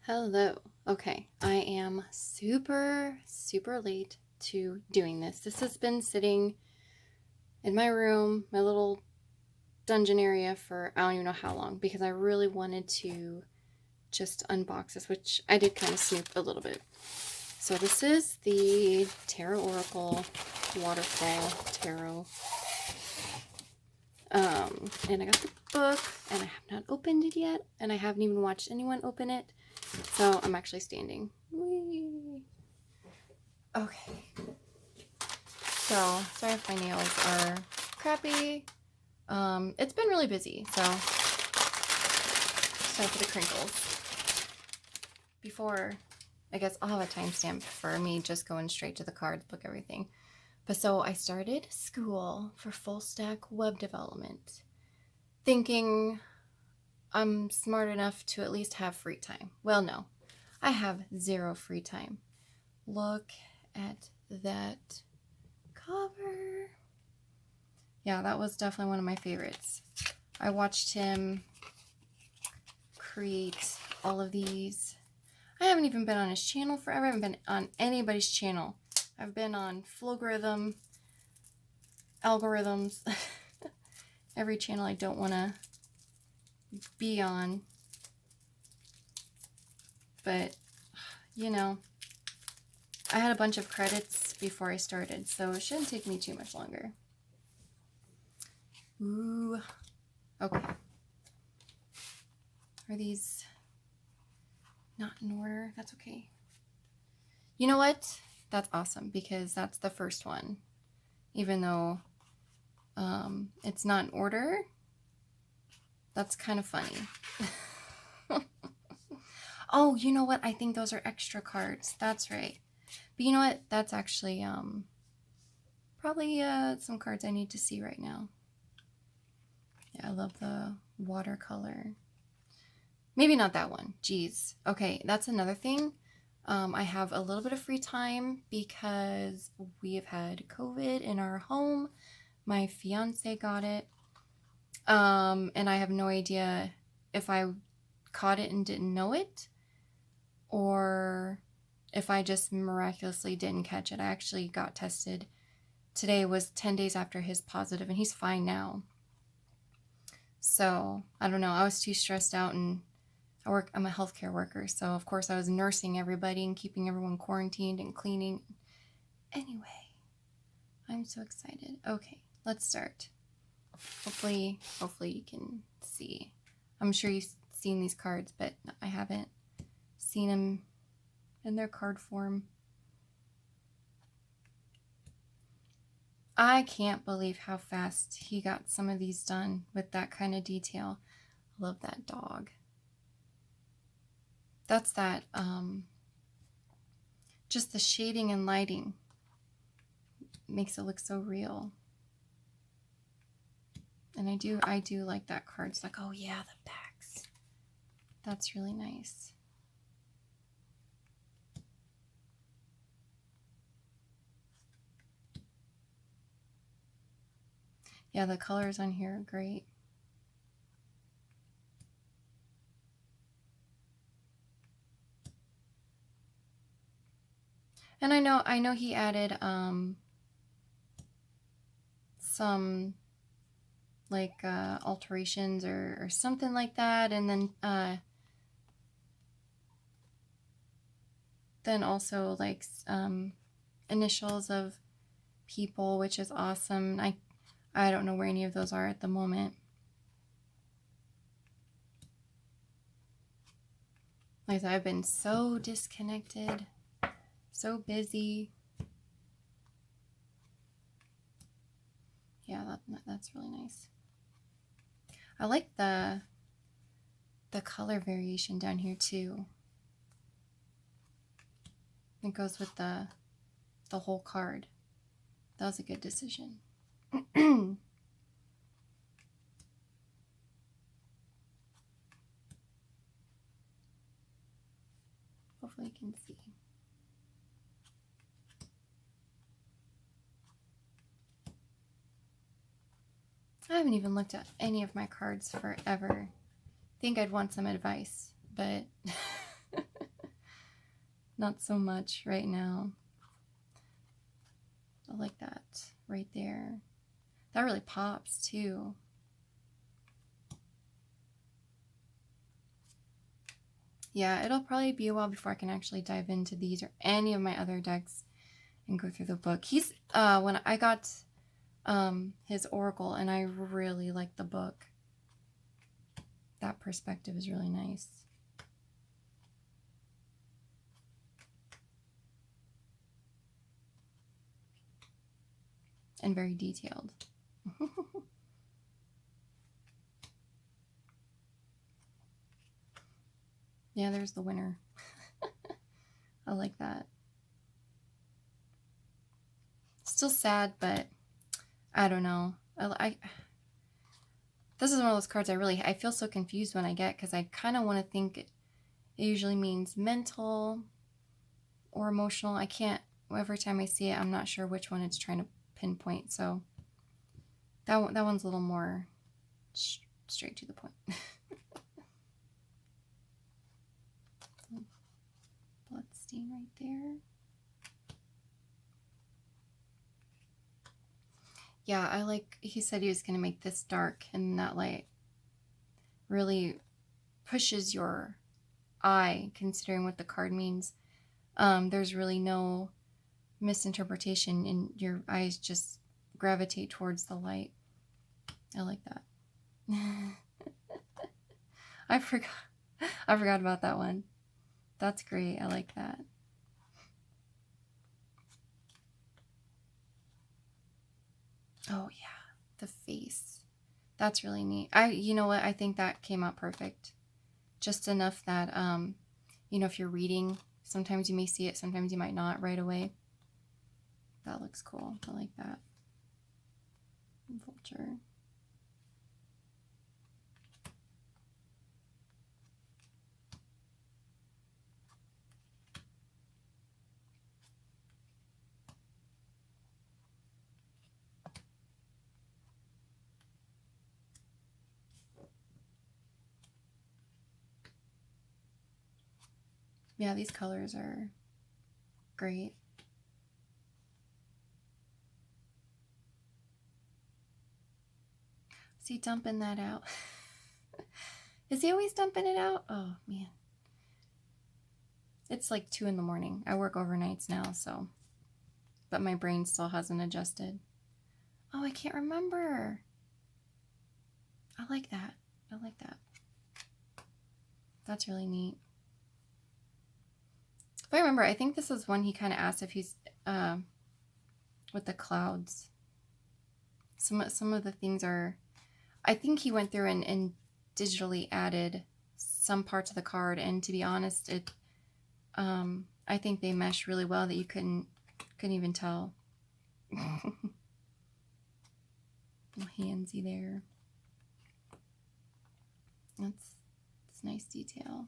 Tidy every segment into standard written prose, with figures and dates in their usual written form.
Hello. Okay, I am super late to doing this. This has been sitting in my room, my little dungeon area, for I don't even know how long, because I really wanted to just unbox this, which I did kind of snoop a little bit. So this is the TarotOracle Waterfall Tarot. And I got the book, and I have not opened it yet, and I haven't even watched anyone open it. So I'm actually standing. Whee! Okay. So sorry if my nails are crappy. It's been really busy, so sorry for the crinkles. Before, I guess I'll have a timestamp for me just going straight to the cards, book everything. But so I started school for full stack web development, thinking I'm smart enough to at least have free time. Well, no, I have zero free time. Look at that cover. Yeah, that was definitely one of my favorites. I watched him create all of these. I haven't even been on his channel forever. I haven't been on anybody's channel. I've been on Flowgorithms, algorithms, every channel I don't want to be on. But, you know, I had a bunch of credits before I started, so it shouldn't take me too much longer. Ooh. Okay. Are these not in order? That's okay. You know what? That's awesome, because that's the first one. Even though it's not in order, that's kind of funny. Oh, you know what? I think those are extra cards. That's right. But you know what? That's actually probably some cards I need to see right now. Yeah, I love the watercolor. Maybe not that one. Jeez. Okay, that's another thing. I have a little bit of free time because we have had COVID in our home. My fiance got it. And I have no idea if I caught it and didn't know it, or if I just miraculously didn't catch it. I actually got tested. Today was 10 days after his positive, and he's fine now. So, I don't know. I was too stressed out, and I'm a healthcare worker, so of course I was nursing everybody and keeping everyone quarantined and cleaning. Anyway, I'm so excited. Okay, let's start. Hopefully you can see. I'm sure you've seen these cards, but I haven't seen them in their card form. I can't believe how fast he got some of these done with that kind of detail. I love that dog. That's that, just the shading and lighting makes it look so real. And I do like that card. It's like, oh yeah, the backs. That's really nice. Yeah, the colors on here are great. And I know he added some like alterations or something like that, and then also like initials of people, which is awesome. I don't know where any of those are at the moment. Like I said, I've been so disconnected, so busy. Yeah, that's really nice. I like the color variation down here too. It goes with the whole card. That was a good decision. Hopefully you can see. I haven't even looked at any of my cards forever. I think I'd want some advice, but Not so much right now. I like that right there. That really pops too. Yeah, it'll probably be a while before I can actually dive into these or any of my other decks and go through the book. He's when I got his Oracle, and I really like the book. That perspective is really nice. And very detailed. Yeah, there's the winner. I like that. Still sad, but I don't know. This is one of those cards I feel so confused when I get, because I kind of want to think it usually means mental or emotional. I can't, every time I see it, I'm not sure which one it's trying to pinpoint. So that one's a little more straight to the point. Bloodstain right there. Yeah, I like, he said he was going to make this dark, and that light really pushes your eye, considering what the card means. There's really no misinterpretation, and your eyes just gravitate towards the light. I like that. I forgot about that one. That's great. I like that. Oh yeah, the face. That's really neat. You know what? I think that came out perfect. Just enough that, you know, if you're reading, sometimes you may see it, sometimes you might not right away. That looks cool. I like that. Vulture. Yeah, these colors are great. Is he dumping that out? Is he always dumping it out? Oh, man. It's like 2 in the morning. I work overnights now, so. But my brain still hasn't adjusted. Oh, I can't remember. I like that. I like that. That's really neat. If I remember, I think this is one he kind of asked if he's with the clouds. Some of the things are, I think he went through and digitally added some parts of the card, and to be honest, it I think they mesh really well that you couldn't even tell. Little handsy there. That's nice detail.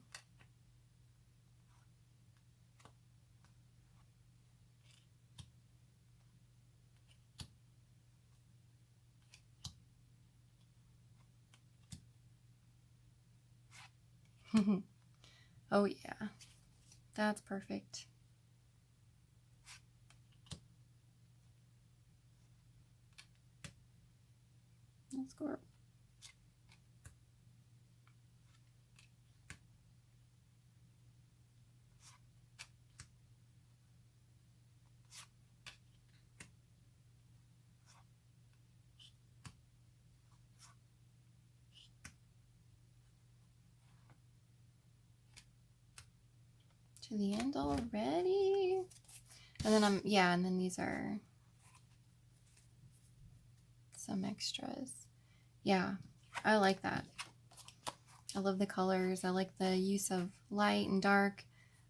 Oh yeah, that's perfect. Let's go. To the end already. And then and then these are some extras. Yeah, I like that. I love the colors. I like the use of light and dark.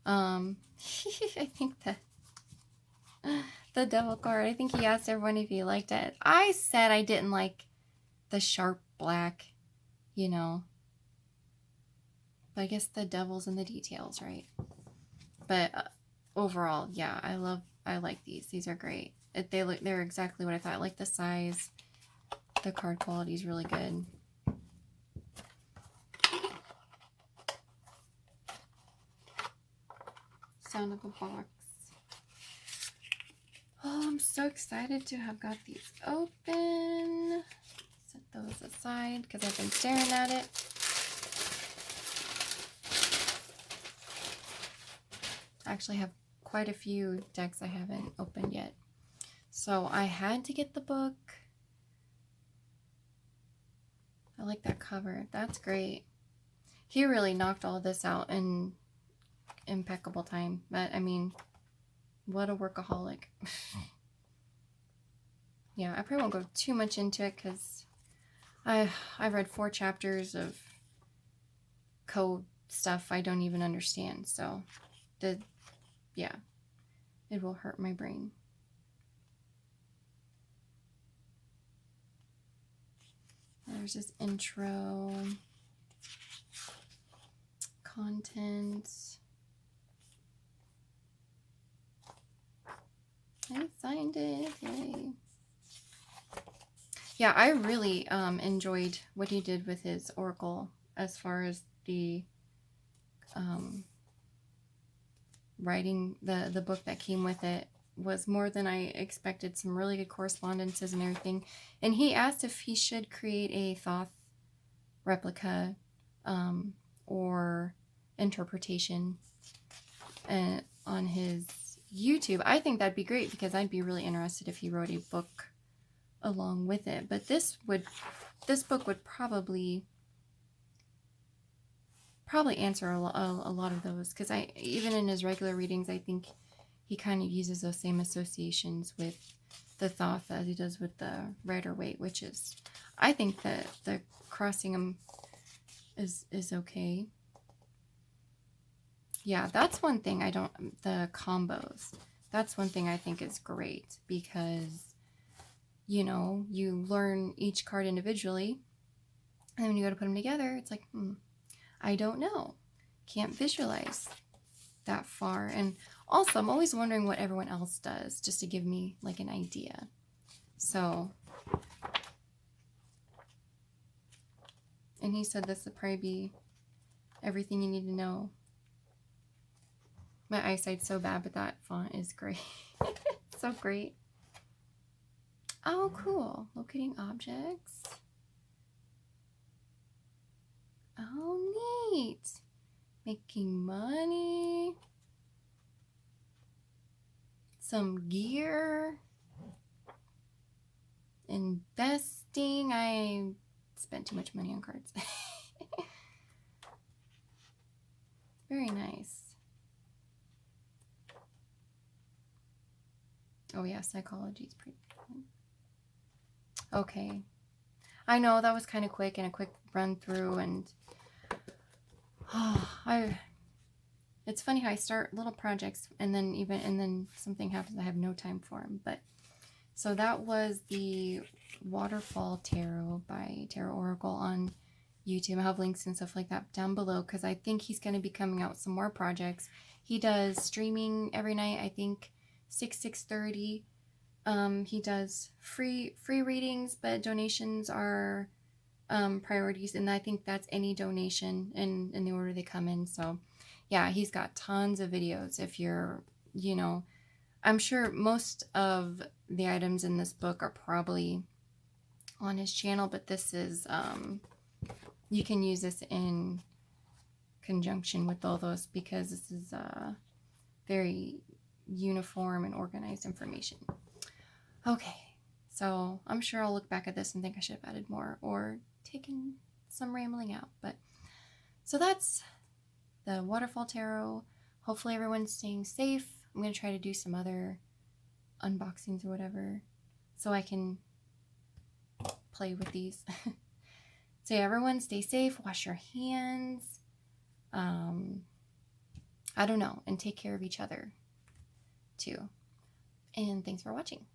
I think the devil card, I think he asked everyone if he liked it. I said I didn't like the sharp black, you know. But I guess the devil's in the details, right? But overall, yeah, I like these. These are great. They're exactly what I thought. I like the size. The card quality is really good. sound of a box. Oh, I'm so excited to have got these open. Set those aside because I've been staring at it. I actually have quite a few decks I haven't opened yet. So I had to get the book. I like that cover. That's great. He really knocked all this out in impeccable time. But I mean, what a workaholic. Yeah, I probably won't go too much into it because I read 4 chapters of code stuff I don't even understand. So yeah, it will hurt my brain. There's this intro, content. I signed it. Yay. Yeah, I really enjoyed what he did with his oracle as far as the writing. The book that came with it was more than I expected. Some really good correspondences and everything. And he asked if he should create a Thoth replica or interpretation on his YouTube. I think that'd be great because I'd be really interested if he wrote a book along with it. But this book would probably answer a lot of those, because even in his regular readings, I think he kind of uses those same associations with the Thoth as he does with the Rider-Waite, which is, I think that the crossing them is okay. Yeah, that's one thing the combos, that's one thing I think is great, because, you know, you learn each card individually, and when you go to put them together, it's like, I don't know. Can't visualize that far. And also, I'm always wondering what everyone else does, just to give me, like, an idea. So, and he said this would probably be everything you need to know. My eyesight's so bad, but that font is great. So great. Oh, cool. Locating objects. Oh, neat. Making money. Some gear. Investing. I spent too much money on cards. Very nice. Oh yeah, psychology is pretty cool. Okay. I know that was kind of quick and a quick run through, and it's funny how I start little projects and then something happens I have no time for them. But so that was the Waterfall Tarot by TarotOracle on YouTube. I have links and stuff like that down below, because I think he's going to be coming out with some more projects. He does streaming every night, I think 6:30. He does free readings, but donations are priorities, and I think that's any donation in the order they come in. So yeah, he's got tons of videos. If you're, you know, I'm sure most of the items in this book are probably on his channel, but this is you can use this in conjunction with all those, because this is very uniform and organized information. Okay, so I'm sure I'll look back at this and think I should have added more or taken some rambling out. But so that's the Waterfall Tarot. Hopefully everyone's staying safe. I'm going to try to do some other unboxings or whatever so I can play with these. So yeah, everyone stay safe, wash your hands, I don't know, and take care of each other too. And thanks for watching.